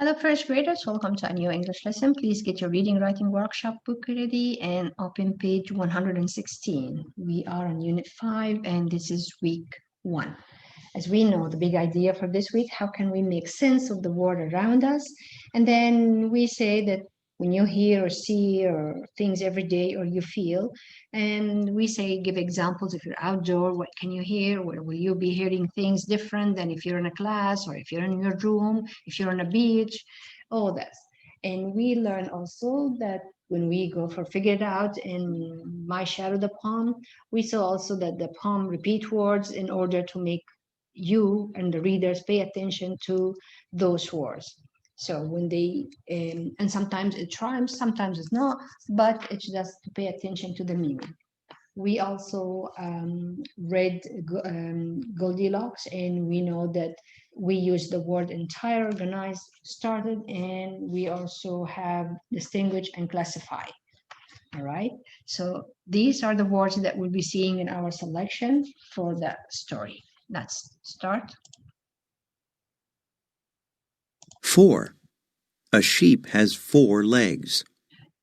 Hello, first graders. Welcome to a new English lesson. Please get your reading writing workshop book ready and open page 116. We are on Unit 5 and this is week 1. As we know, the big idea for this week, how can we make sense of the world around us? And then we say that when you hear or see or things every day or you feel, and we say give examples. If you're outdoor, what can you hear? Where will you be hearing things different than if you're in a class or if you're in your room, if you're on a beach, all that. And we learn also that when we go for figure it out in My Shadow the Poem, we saw also that the poem repeat words in order to make you and the readers pay attention to those words. So when they, and sometimes it rhymes, sometimes it's not, but it's just to pay attention to the meaning. We also read Goldilocks, and we know that we use the word entire, organized, started, and we also have distinguish and classify. All right, so these are the words that we'll be seeing in our selection for the story. Let's start. 4. A sheep has 4 legs.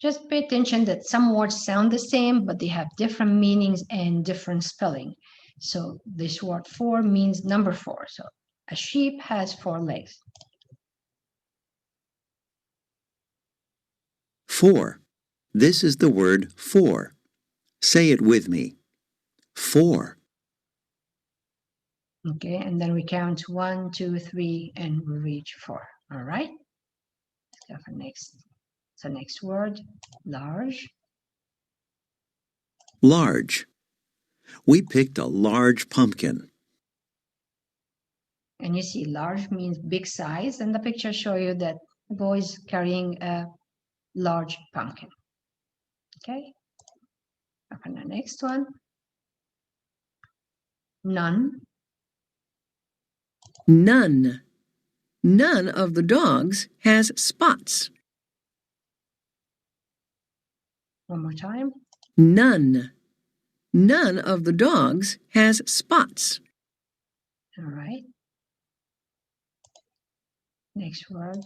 Just pay attention that some words sound the same, but they have different meanings and different spelling. So this word 4 means number 4. So a sheep has 4 legs. 4. This is the word for. Say it with me. 4. Okay, and then we count 1, 2, 3, and we reach 4. All right. Let's go for next. So next word, large. Large. We picked a large pumpkin. And you see large means big size, and the picture show you that the boy is carrying a large pumpkin. Okay. Open the next one. None. None. None of the dogs has spots. One more time. None. None of the dogs has spots. All right. Next word.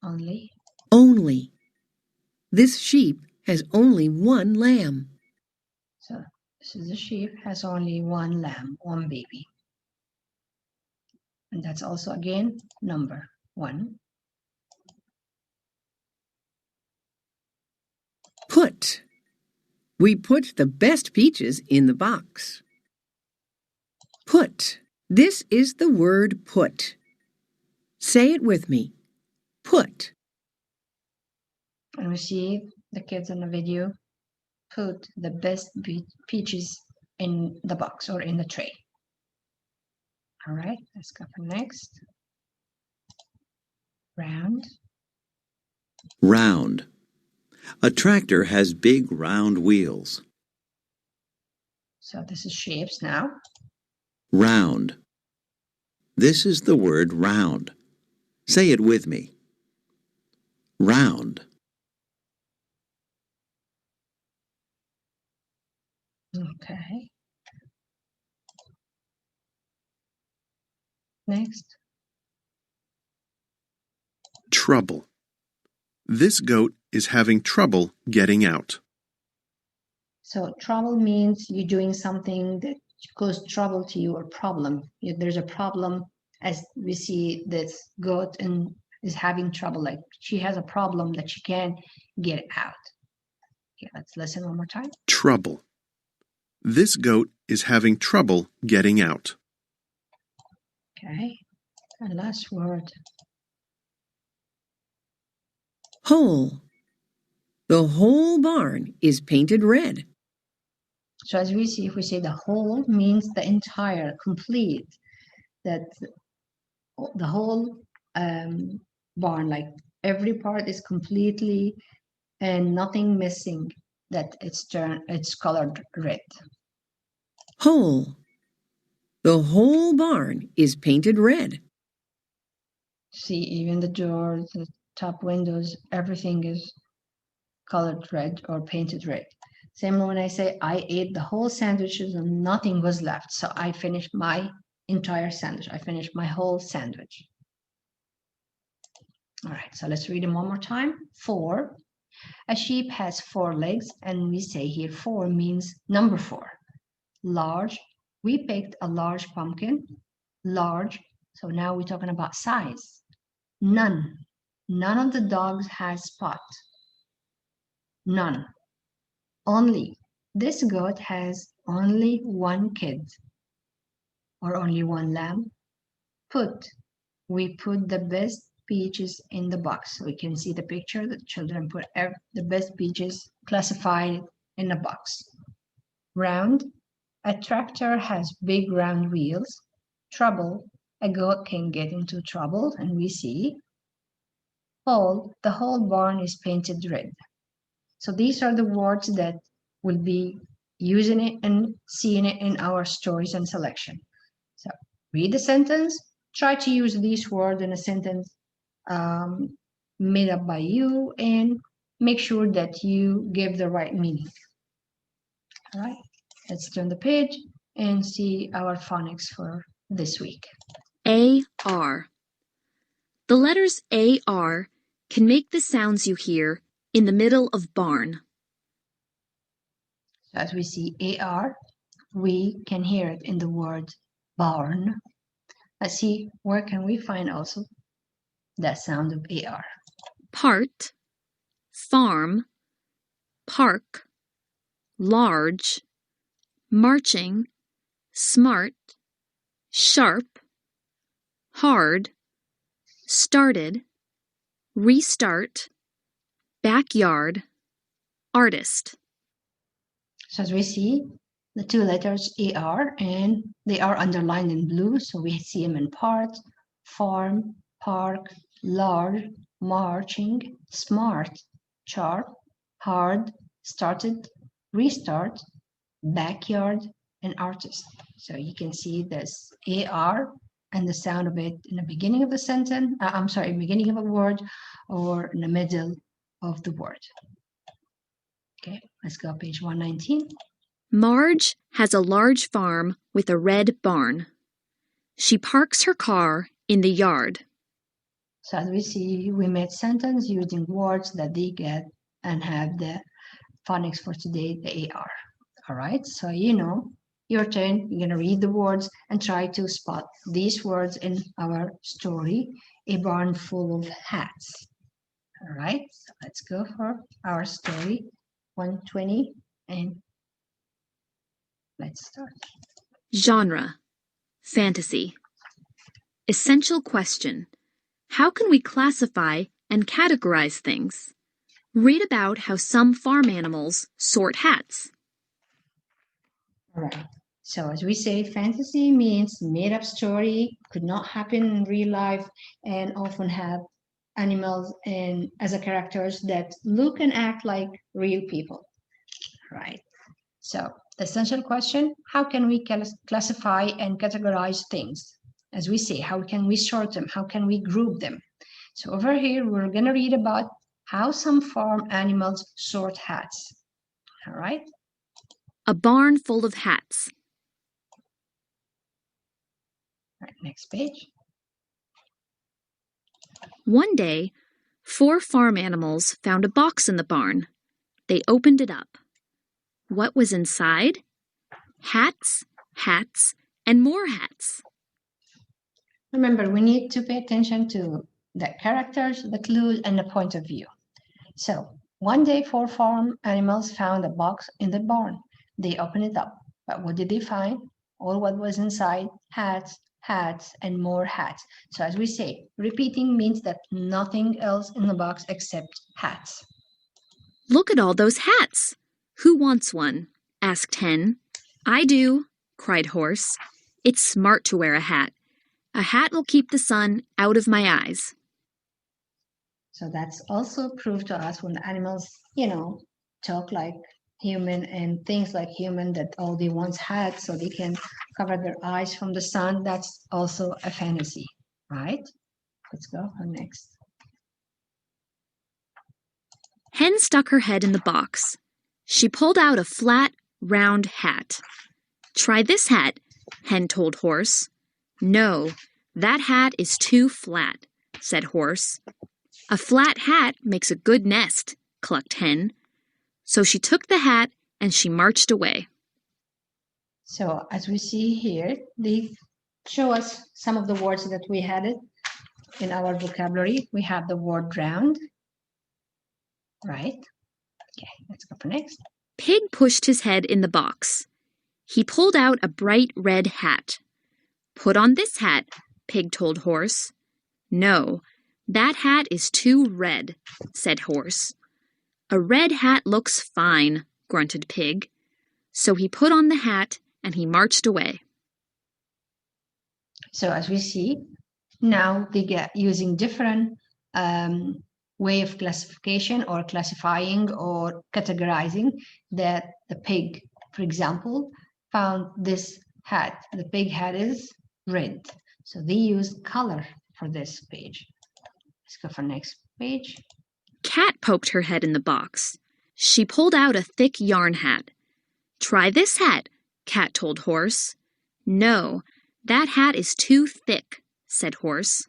Only. Only. This sheep has only one lamb. So this is a sheep, has only one lamb, one baby. And that's also again number 1. Put. We put the best peaches in the box. Put. This is the word put. Say it with me. Put. And we see the kids in the video put the best peaches in the box or in the tray. All right, let's go for next. Round. Round. A tractor has big round wheels. So this is shapes now. Round. This is the word round. Say it with me. Round. Okay. Next. Trouble. This goat is having trouble getting out. So trouble means you're doing something that causes trouble to you or problem. There's a problem, as we see this goat and is having trouble, like she has a problem that she can't get out. Okay, let's listen one more time. Trouble. This goat is having trouble getting out. Okay, and last word. Whole. The whole barn is painted red. So as we see, if we say the whole means the entire, complete, that the whole barn, like every part is completely and nothing missing, that it's colored red. Whole. The whole barn is painted red. See, even the doors, the top windows, everything is colored red or painted red. Same when I say I ate the whole sandwiches and nothing was left. So I finished my entire sandwich. I finished my whole sandwich. All right, so let's read them one more time. 4. A sheep has 4 legs, and we say here 4 means number 4. Large, we picked a large pumpkin. Large, so now we're talking about size. None, none of the dogs has spot. None. Only, this goat has only 1 kid or only 1 lamb. Put, we put the best peaches in the box. So we can see the picture. The children put the best peaches classified in a box. Round, a tractor has big round wheels. Trouble, a goat can get into trouble, and we see. Whole, the whole barn is painted red. So these are the words that will be using it and seeing it in our stories and selection. So read the sentence, try to use these words in a sentence made up by you, and make sure that you give the right meaning. All right, let's turn the page and see our phonics for this week. A-R. The letters A-R can make the sounds you hear in the middle of barn. So as we see AR, we can hear it in the word barn. Let's see, where can we find also that sound of AR? Part, farm, park, large, marching, smart, sharp, hard, started, restart, backyard, artist. So as we see, the 2 letters AR, and they are underlined in blue, so we see them in part, farm, park, large, marching, smart, sharp, hard, started, restart, backyard, and artist. So you can see this AR and the sound of it in the beginning of the sentence, beginning of a word, or in the middle of the word. Okay, let's go page 119. Marge has a large farm with a red barn. She parks her car in the yard. So as we see, we made sentence using words that they get and have the phonics for today, the AR. All right, so your turn. You're gonna read the words and try to spot these words in our story, A Barn Full of Hats. All right, so let's go for our story, 120, and let's start. Genre, fantasy. Essential question. How can we classify and categorize things? Read about how some farm animals sort hats. All right. So as we say, fantasy means made-up story, could not happen in real life, and often have animals and as a characters that look and act like real people. Right. So the essential question: how can we classify and categorize things? As we say, how can we sort them? How can we group them? So over here, we're going to read about how some farm animals sort hats. All right. A barn full of hats. All right, next page. One day, 4 farm animals found a box in the barn. They opened it up. What was inside? Hats, hats, and more hats. Remember, we need to pay attention to the characters, the clues, and the point of view. So one day, 4 farm animals found a box in the barn. They opened it up. But what did they find? All what was inside: hats, hats, and more hats. So as we say, repeating means that nothing else in the box except hats. Look at all those hats. Who wants one? Asked Hen. I do, cried Horse. It's smart to wear a hat. A hat will keep the sun out of my eyes. So that's also proof to us when the animals, talk like human and things like human, that all they once had so they can cover their eyes from the sun. That's also a fantasy, right? Let's go for next. Hen stuck her head in the box. She pulled out a flat, round hat. Try this hat, Hen told Horse. No, that hat is too flat, said Horse. A flat hat makes a good nest, clucked Hen. So she took the hat and she marched away. So as we see here, they show us some of the words that we had it in our vocabulary. We have the word round, right? Okay, let's go for next. Pig pushed his head in the box. He pulled out a bright red hat. Put on this hat, Pig told Horse. No, that hat is too red, said Horse. A red hat looks fine, grunted Pig. So he put on the hat and he marched away. So as we see, now they get using different way of classification or classifying or categorizing that the pig, for example, found this hat. The pig hat is red. So they use color for this page. Let's go for next page. Cat poked her head in the box. She pulled out a thick yarn hat. Try this hat, Cat told Horse. No, that hat is too thick, said Horse.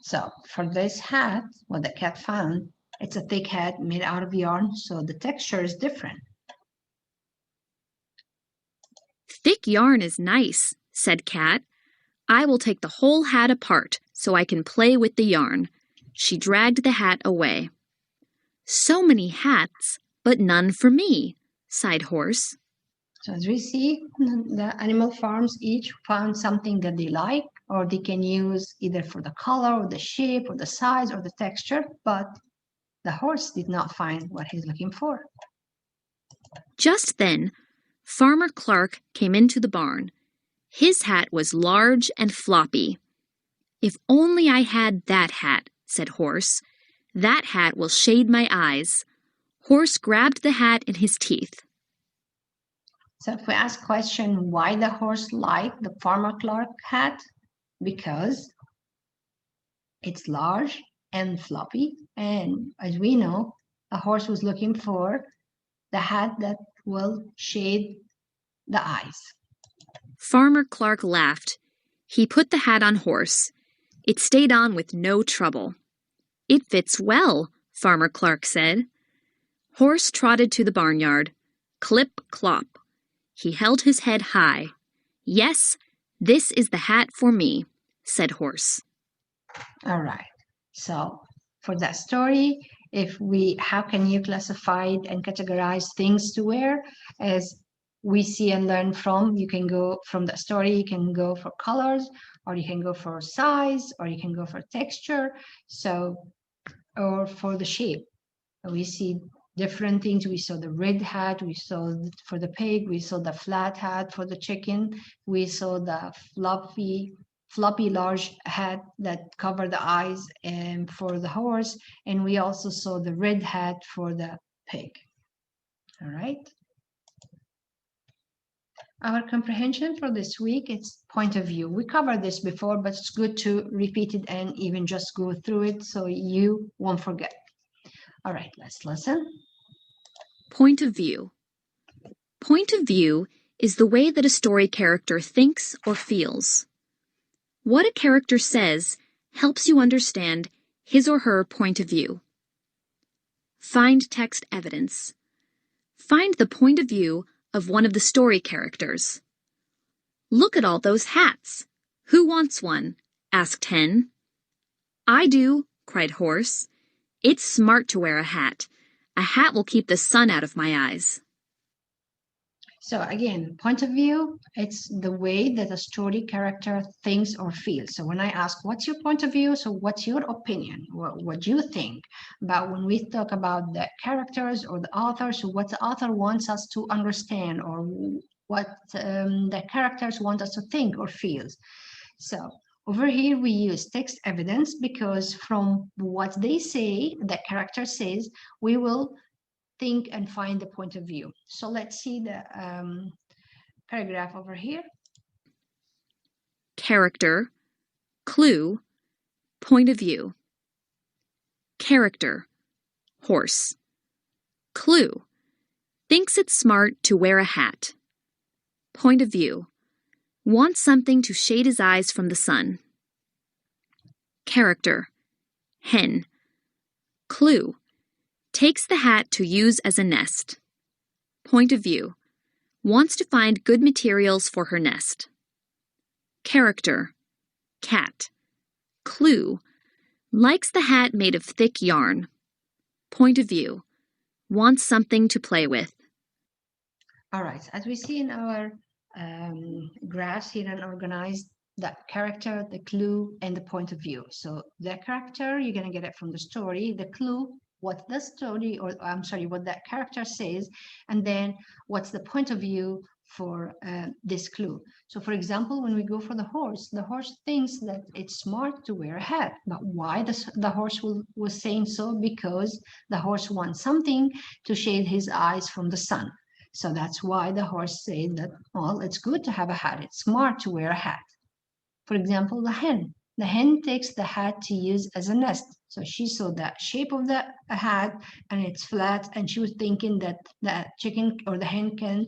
So for this hat, what the cat found, it's a thick hat made out of yarn, so the texture is different. Thick yarn is nice, said Cat. I will take the whole hat apart so I can play with the yarn. She dragged the hat away. So many hats, but none for me, sighed Horse. So as we see, the animal farms each found something that they like, or they can use either for the color or the shape or the size or the texture, but the horse did not find what he's looking for. Just then, Farmer Clark came into the barn. His hat was large and floppy. If only I had that hat, said Horse. That hat will shade my eyes. Horse grabbed the hat in his teeth. So if we ask question why the horse liked the Farmer Clark hat, because it's large and floppy, and as we know, a horse was looking for the hat that will shade the eyes. Farmer Clark laughed. He put the hat on Horse. It stayed on with no trouble. It fits well, Farmer Clark said. Horse trotted to the barnyard. Clip, clop. He held his head high. Yes, this is the hat for me, said Horse. All right. So for that story, how can you classify and categorize things to wear? As we see and learn from, you can go from the story, you can go for colors, or you can go for size, or you can go for texture, or for the shape. We see different things. We saw the red hat, we saw for the pig, we saw the flat hat for the chicken, we saw the floppy large hat that covered the eyes and for the horse, and we also saw the red hat for the pig. All right. Our comprehension for this week is point of view. We covered this before, but it's good to repeat it and even just go through it so you won't forget. All right, let's listen. Point of view. Point of view is the way that a story character thinks or feels. What a character says helps you understand his or her point of view. Find text evidence. Find the point of view of one of the story characters. Look at all those hats. Who wants one? Asked Hen. I do, cried Horse. It's smart to wear a hat. A hat will keep the sun out of my eyes. So again, point of view, it's the way that a story character thinks or feels. So when I ask, what's your point of view? So what's your opinion? What do you think? But when we talk about the characters or the author, so what the author wants us to understand or what the characters want us to think or feel. So over here, we use text evidence because from what they say, the character says, we will think and find the point of view. So let's see the paragraph over here. Character, clue, point of view. Character, horse. Clue, thinks it's smart to wear a hat. Point of view, wants something to shade his eyes from the sun. Character. Hen. Clue. Takes the hat to use as a nest. Point of view. Wants to find good materials for her nest. Character. Cat. Clue. Likes the hat made of thick yarn. Point of view. Wants something to play with. All right, as we see in our graphs here and organized, the character, the clue, and the point of view. So the character, you're going to get it from the story, the clue, what the story, or I'm sorry, what that character says, and then what's the point of view for this clue. So for example, when we go for the horse thinks that it's smart to wear a hat. But why the horse was saying so? Because the horse wants something to shade his eyes from the sun. So that's why the horse said that, well, it's good to have a hat. It's smart to wear a hat. For example, the hen. The hen takes the hat to use as a nest. So she saw the shape of the hat and it's flat, and she was thinking that the chicken or the hen can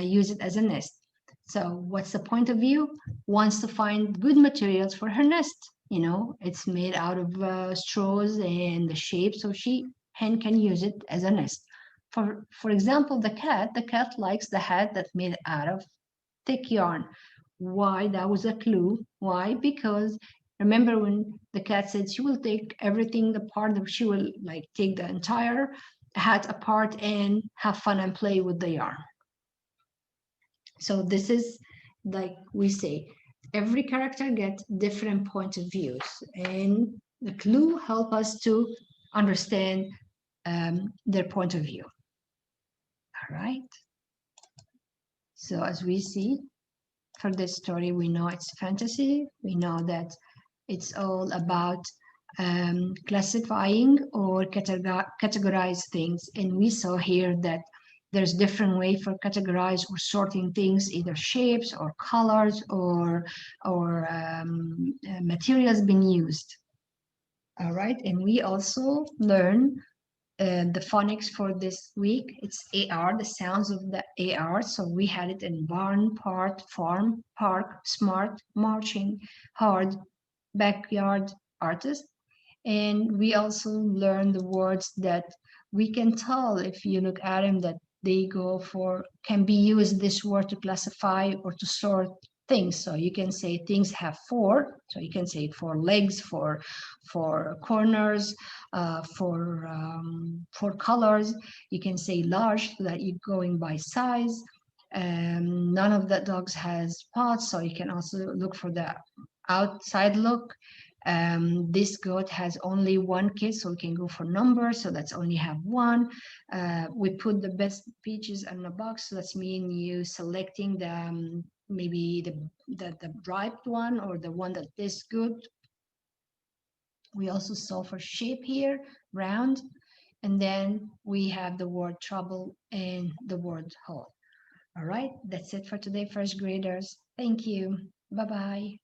use it as a nest. So what's the point of view? Wants to find good materials for her nest. You know, it's made out of straws and the shape, so hen can use it as a nest. For example, the cat likes the hat that's made out of thick yarn. Why? That was a clue. Why? Because remember when the cat said she will take everything apart, she will like take the entire hat apart and have fun and play with the yarn. So this is like we say, every character gets different point of views, and the clue help us to understand their point of view. All right. So as we see, for this story, we know it's fantasy. We know that it's all about classifying or categorize things. And we saw here that there's different way for categorize or sorting things, either shapes or colors or materials being used. All right, and we also learn the phonics for this week. It's AR, the sounds of the AR. So we had it in barn, part, farm, park, smart, marching, hard, backyard, artist. And we also learned the words that we can tell if you look at them that they go for, can be used this word to classify or to sort things. So you can say things have four. So you can say four legs, for corners, for colors. You can say large, so that you're going by size. None of the dogs has spots, so you can also look for the outside look. This goat has only one kid, so we can go for numbers, so that's only have one. We put the best peaches in the box, so that's mean you selecting the maybe the ripe one or the one that is good. We also saw for shape here, round, and then we have the word trouble and the word hole. All right, that's it for today, first graders. Thank you. Bye-bye.